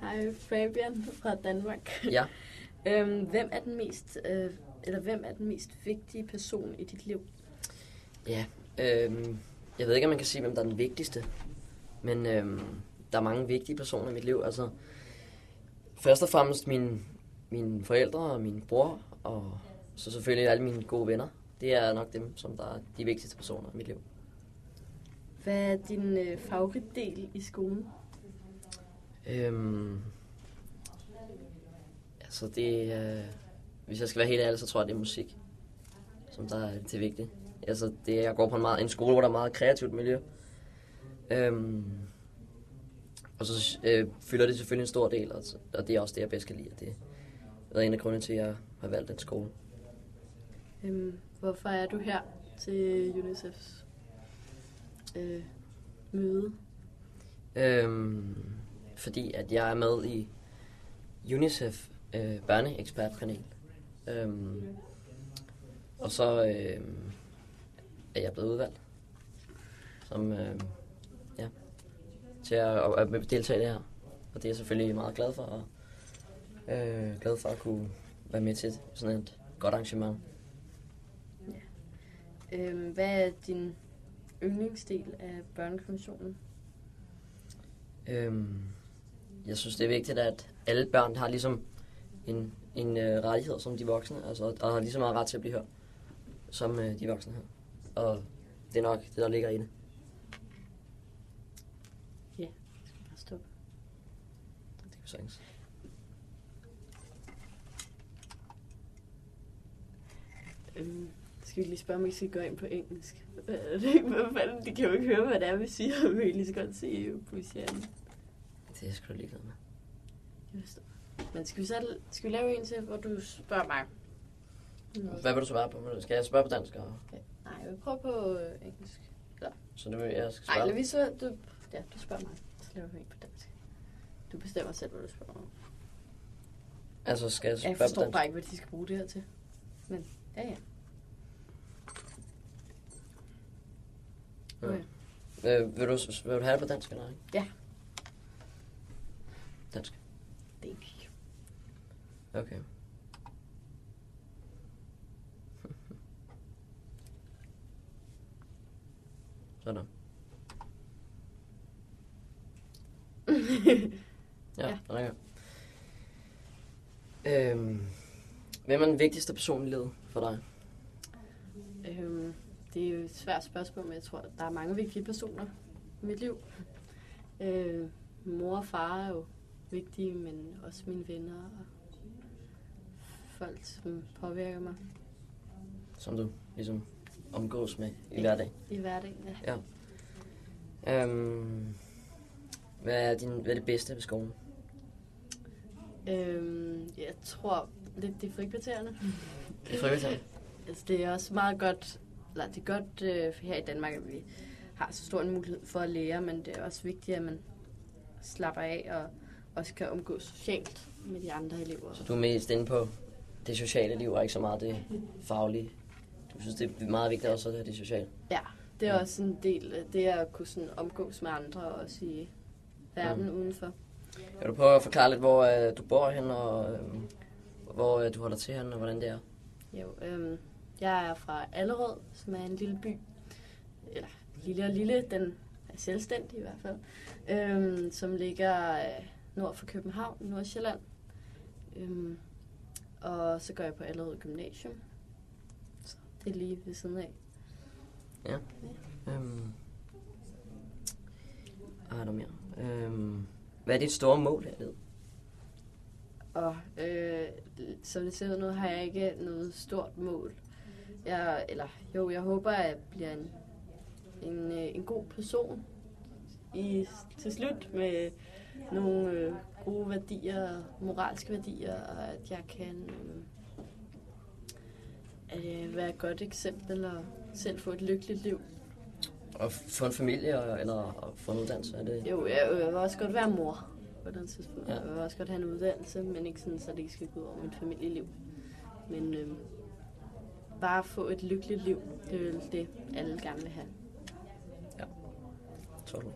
Hej Fabian fra Danmark. Ja. Hvem er den mest vigtige person i dit liv? Ja, jeg ved ikke, om man kan sige, hvem der er den vigtigste. Men der er mange vigtige personer i mit liv. Altså, først og fremmest mine forældre og min bror, og så selvfølgelig alle mine gode venner. Det er nok dem, som der er de vigtigste personer i mit liv. Hvad er din favoritdel i skolen? Altså hvis jeg skal være helt ærlig, så tror jeg, det er musik, som der er det vigtige. Altså, jeg går på en skole, hvor der er meget kreativt miljø. Og så fylder det selvfølgelig en stor del, og det er også det, jeg bedst kan lide. Det er en af grundene til, at jeg har valgt den skole. Hvorfor er du her til UNICEFs møde? Fordi at jeg er med i UNICEF børneekspertpanel. Og så er jeg blevet udvalgt som til at deltage i det her. Og det er jeg selvfølgelig meget glad for, og glad for at kunne være med til sådan et godt arrangement. Ja. Hvad er din yndlingsdel af børnekonventionen? Jeg synes, det er vigtigt, at alle børn har ligesom en rettighed som de voksne, altså, og har lige så meget ret til at blive hørt, som de voksne har. Og det er nok det, der ligger i det. Ja, jeg skal bare stoppe. Det kan sagtens. Skal vi lige spørge, om vi skal gå ind på engelsk? Hvad fanden, de kan jo ikke høre, hvad det er, vi siger. Vi vil lige så godt se på skærmen. Det er jeg sgu da ligeglad med. Jeg forstår. Men skal vi lave en til, hvor du spørger mig? Hvad vil du svare på? Skal jeg spørge på dansk? Og... Okay. Nej, jeg vil prøve på engelsk. Ja. Så det vil jeg skal spørge? Nej, vi så, du spørger mig. Så laver vi en på dansk. Du bestemmer selv, hvad du spørger om. Altså, skal jeg spørge jeg forstår på dansk? bare ikke, hvad de skal bruge det her til. Men, ja. Okay. Vil du have det på dansk eller ikke? Ja. Dansk. Thank you. Okay. Sådan. Ja, okay. Hvem er den vigtigste person i livet for dig? Det er jo et svært spørgsmål, men jeg tror, der er mange vigtige personer i mit liv. Mor og far er jo vigtige, men også mine venner og folk, som påvirker mig. Som du ligesom omgås med i hverdagen? I hverdagen, ja. Hvad er det bedste ved skolen? Jeg tror lidt, det er frikvartererne. Det er frikvartererne? Altså, det er også meget godt, eller det er godt her i Danmark, at vi har så stor en mulighed for at lære, men det er også vigtigt, at man slapper af og også kan omgås socialt med de andre elever. Så du er mest inde på det sociale liv, og ikke så meget det faglige? Du synes, det er meget vigtigt også at have det sociale? Ja, det er også en del af det at kunne sådan omgås med andre og også i verden udenfor. Kan du prøve at forklare lidt, hvor du bor hen, og hvor du holder til hen, og hvordan det er? Jo, jeg er fra Allerød, som er en lille by. Eller lille og lille, den er selvstændig i hvert fald. Som ligger nord for København, Nordsjælland. Og så går jeg på Allerød Gymnasium. Så det er lige ved siden af. Ja. Er der mere? Hvad er dit store mål her i livet? Og som det ser ud nu, har jeg ikke noget stort mål. Jeg håber, at jeg bliver en god person til slut med nogle gode værdier, moralske værdier, og at jeg kan være et godt eksempel og selv få et lykkeligt liv. Og få en familie eller få en uddannelse? Er det? Jo, jeg vil også godt være mor på den tidspunkt. Ja. Jeg vil også godt have en uddannelse, men ikke sådan, så det ikke skal gå ud over mit familieliv. Men bare få et lykkeligt liv, det er vel det, alle gerne vil have. Ja, tror du.